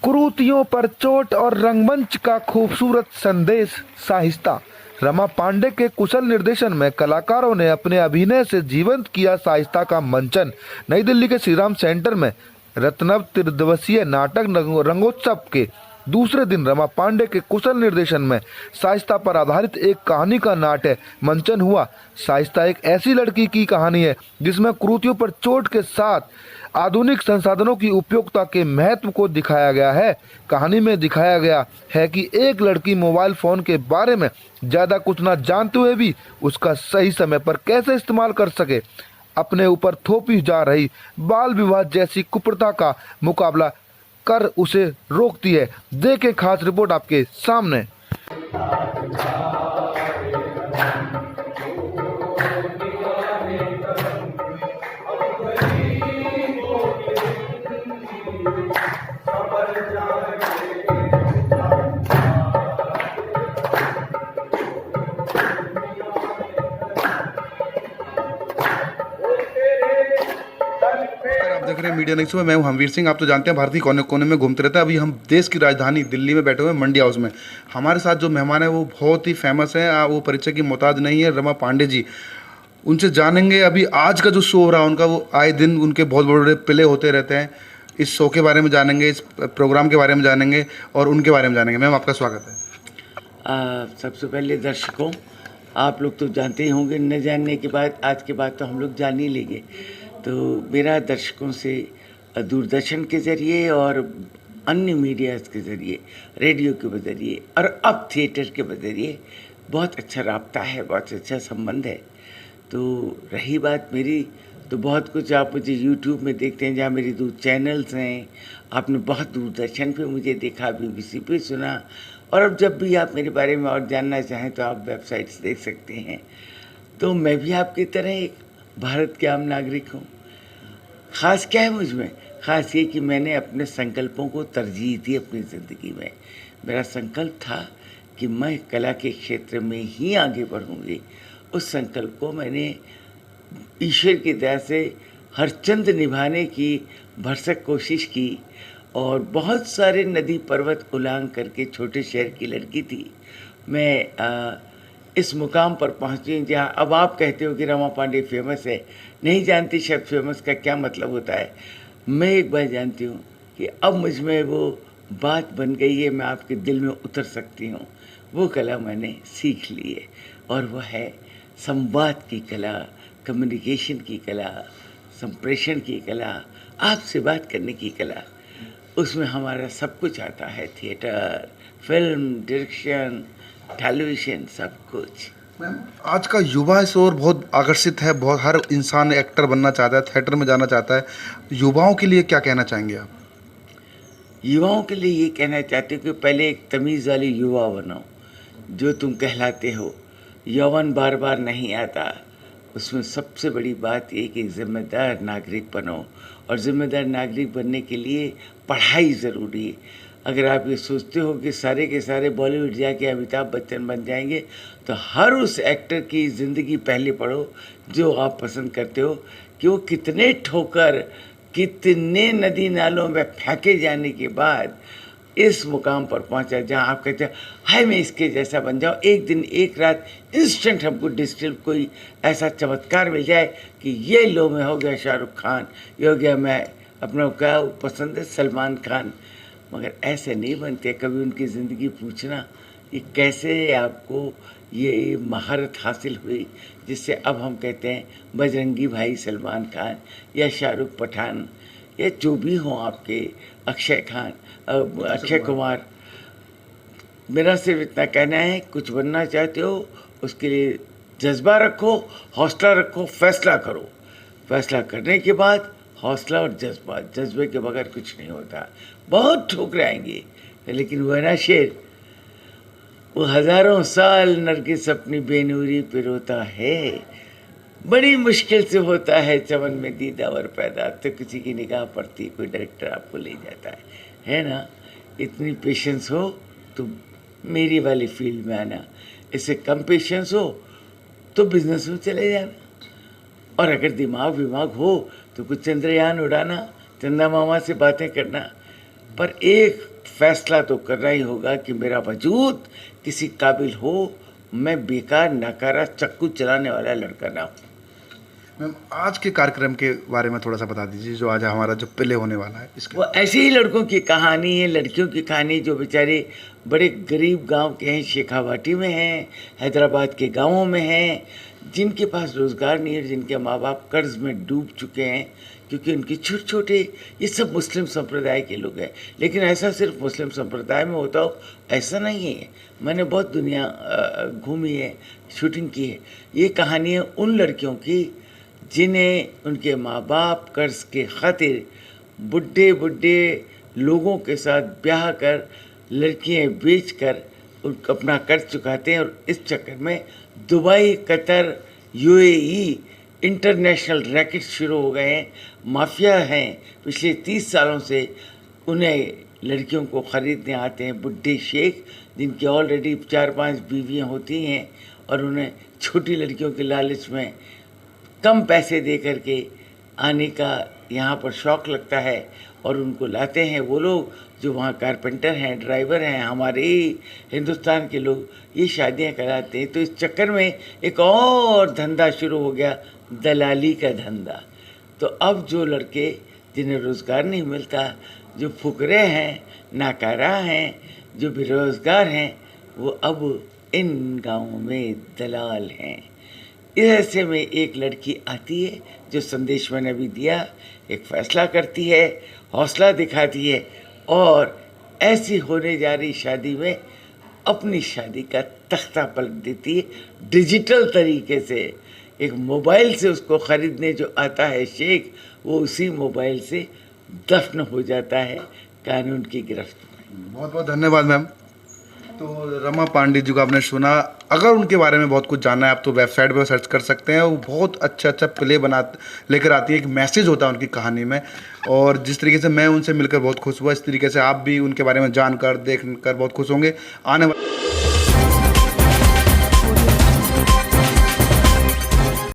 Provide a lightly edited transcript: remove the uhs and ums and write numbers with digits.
कुरीतियों पर चोट और रंगमंच का खूबसूरत संदेश। साहिस्ता। रमा पांडे के कुशल निर्देशन में कलाकारों ने अपने अभिनय से जीवंत किया साहिस्ता का मंचन। नई दिल्ली के श्रीराम सेंटर में रत्नव त्रिदिवसीय नाटक रंगोत्सव के दूसरे दिन रमा पांडे के कुशल निर्देशन में साहिस्ता पर आधारित एक कहानी का नाट्य मंचन हुआ। साहिस्ता एक ऐसी लड़की की कहानी है जिसमें कुरीतियों पर चोट के साथ आधुनिक संसाधनों की उपयोगिता के महत्व को दिखाया गया है। कहानी में दिखाया गया है कि एक लड़की मोबाइल फोन के बारे में ज्यादा कुछ न जानते हुए भी उसका सही समय पर कैसे इस्तेमाल कर सके, अपने ऊपर थोपी जा रही बाल विवाह जैसी कुप्रथा का मुकाबला कर उसे रोकती है। देखें खास रिपोर्ट आपके सामने। आप देख रहे हैं मीडिया नेक्स्ट में। मैं हूं हमवीर सिंह। आप तो जानते हैं भारतीय कोने कोने में घूमते रहते हैं। अभी हम देश की राजधानी दिल्ली में बैठे हुए हैं मंडी हाउस में। हमारे साथ जो मेहमान है वो बहुत ही फेमस है, वो परिचय की मोहताज नहीं है, रमा पांडे जी। उनसे जानेंगे अभी आज का जो शो हो रहा है उनका, वो आए दिन उनके बहुत बड़े बड़े प्ले होते रहते हैं। इस शो के बारे में जानेंगे, इस प्रोग्राम के बारे में जानेंगे और उनके बारे में जानेंगे। मैम आपका स्वागत है। सबसे पहले दर्शकों, आप लोग तो जानते ही होंगे, न जानने के बाद आज के बाद तो हम लोग जान ही लेंगे। तो मेरा दर्शकों से दूरदर्शन के ज़रिए और अन्य मीडियाज़ के ज़रिए, रेडियो के ज़रिए और अब थिएटर के ज़रिए बहुत अच्छा राब्ता है, बहुत अच्छा संबंध है। तो रही बात मेरी, तो बहुत कुछ आप मुझे यूट्यूब में देखते हैं, जहाँ मेरी 2 चैनल्स हैं। आपने बहुत दूरदर्शन पे मुझे देखा, BBC पे सुना, और अब जब भी आप मेरे बारे में और जानना चाहें तो आप वेबसाइट्स देख सकते हैं। तो मैं भी आपकी तरह एक भारत के आम नागरिक हूँ। ख़ास क्या है मुझ में? ख़ास ये कि मैंने अपने संकल्पों को तरजीह दी अपनी ज़िंदगी में। मेरा संकल्प था कि मैं कला के क्षेत्र में ही आगे बढ़ूँगी। उस संकल्प को मैंने ईश्वर की दया से हर चंद निभाने की भरसक कोशिश की, और बहुत सारे नदी पर्वत उलांग करके छोटे शहर की लड़की थी मैं इस मुकाम पर पहुंची जहां अब आप कहते हो कि रमा पांडे फेमस है। नहीं जानती शब्द फेमस का क्या मतलब होता है। मैं एक बार जानती हूँ कि अब मुझ में वो बात बन गई है, मैं आपके दिल में उतर सकती हूँ। वो कला मैंने सीख ली है, और वह है संवाद की कला, कम्युनिकेशन की कला, संप्रेषण की कला, आपसे बात करने की कला। उसमें हमारा सब कुछ आता है, थिएटर, फिल्म, डायरेक्शन, टेलीविज़न, सब कुछ। मैम आज का युवा इस ओर बहुत आकर्षित है, बहुत हर इंसान एक्टर बनना चाहता है, थिएटर में जाना चाहता है। युवाओं के लिए क्या कहना चाहेंगे आप? युवाओं के लिए ये कहना चाहती हूँ कि पहले एक तमीज़ वाली युवा बनो, जो तुम कहलाते हो। यौवन बार बार नहीं आता। उसमें सबसे बड़ी बात ये कि ज़िम्मेदार नागरिक बनो, और ज़िम्मेदार नागरिक बनने के लिए पढ़ाई ज़रूरी है। अगर आप ये सोचते हो कि सारे के सारे बॉलीवुड जाके अमिताभ बच्चन बन जाएंगे, तो हर उस एक्टर की ज़िंदगी पहले पढ़ो जो आप पसंद करते हो, कि वो कितने ठोकर, कितने नदी नालों में फेंके जाने के बाद इस मुकाम पर पहुंचा जहां आप कहते हैं हाय मैं इसके जैसा बन जाऊं। एक दिन एक रात इंस्टेंट हमको डिजिटल कोई ऐसा चमत्कार मिल जाए कि ये लो मैं हो गया शाहरुख खान, ये हो गया मैं अपना क्या पसंद है सलमान खान। मगर ऐसे नहीं बनते। कभी उनकी ज़िंदगी पूछना कि कैसे आपको ये महारत हासिल हुई जिससे अब हम कहते हैं बजरंगी भाई सलमान खान या शाहरुख पठान या जो भी हों आपके, अक्षय कुमार। मेरा सिर्फ इतना कहना है, कुछ बनना चाहते हो उसके लिए जज्बा रखो, हौसला रखो, फैसला करो। फैसला करने के बाद हौसला और जज्बा, जज्बे के बगैर कुछ नहीं होता। बहुत ठोकरें आएंगी, लेकिन वह ना शेर, वो हज़ारों साल नरगिस अपनी बेनूरी पे रोता है। बड़ी मुश्किल से होता है चमन में दीदावर पैदा, तो किसी की निगाह पड़ती कोई डायरेक्टर आपको ले जाता है ना। इतनी पेशेंस हो तो मेरी वाली फील्ड में आना, इससे कम पेशेंस हो तो बिजनेस में चले जाना, और अगर दिमाग विमाग हो तो कुछ चंद्रयान उड़ाना, चंदा मामा से बातें करना। पर एक फैसला तो करना ही होगा कि मेरा वजूद किसी काबिल हो, मैं बेकार नकारा चक्कू चलाने वाला लड़का ना हूँ। मैम आज के कार्यक्रम के बारे में थोड़ा सा बता दीजिए, जो आज हमारा जो प्ले होने वाला है इसके। वो ऐसे ही लड़कों की कहानी है, लड़कियों की कहानी जो बेचारे बड़े गरीब गांव के हैं, शेखावाटी में हैं, हैदराबाद के गांवों में हैं, जिनके पास रोज़गार नहीं है, जिनके माँ बाप कर्ज में डूब चुके हैं, क्योंकि उनके छोटे छोटे, ये सब मुस्लिम संप्रदाय के लोग हैं। लेकिन ऐसा सिर्फ मुस्लिम संप्रदाय में होता हो ऐसा नहीं है। मैंने बहुत दुनिया घूमी है, शूटिंग की है। ये कहानी है उन लड़कियों की जिन्हें उनके माँ बाप कर्ज के खातिर बुढ़े बुढ़े लोगों के साथ ब्याह कर, लड़कियां बेचकर अपना कर्ज चुकाते हैं, और इस चक्कर में Dubai, Qatar, UAE international racket शुरू हो गए हैं। माफिया हैं, पिछले 30 सालों से उन्हें लड़कियों को ख़रीदने आते हैं बुढ़े शेख, जिनकी ऑलरेडी 4-5 बीवियाँ होती हैं, और उन्हें छोटी लड़कियों के लालच में कम पैसे दे करके आने का यहाँ पर शौक़ लगता है, और उनको लाते हैं वो लोग जो वहाँ कारपेंटर हैं, ड्राइवर हैं, हमारे ही हिंदुस्तान के लोग, ये शादियाँ कराते हैं। तो इस चक्कर में एक और धंधा शुरू हो गया, दलाली का धंधा। तो अब जो लड़के जिन्हें रोज़गार नहीं मिलता, जो फुकरे हैं, नाकारा हैं, जो बेरोज़गार हैं, वो अब इन गाँवों में दलाल हैं। ऐसे में एक लड़की आती है जो संदेश मैंने अभी दिया, एक फ़ैसला करती है, हौसला दिखाती है, और ऐसी होने जा रही शादी में अपनी शादी का तख्ता पलट देती है डिजिटल तरीके से। एक मोबाइल से उसको ख़रीदने जो आता है शेख, वो उसी मोबाइल से दफन हो जाता है कानून की गिरफ्त में। बहुत बहुत धन्यवाद मैम। तो रमा पांडे जी को आपने सुना। अगर उनके बारे में बहुत कुछ जानना है आप तो वेबसाइट पर सर्च कर सकते हैं। वो बहुत अच्छा प्ले लेकर आती है, एक मैसेज होता है उनकी कहानी में। और जिस तरीके से मैं उनसे मिलकर बहुत खुश हुआ, इस तरीके से आप भी उनके बारे में जानकर देखकर बहुत खुश होंगे। आने वाले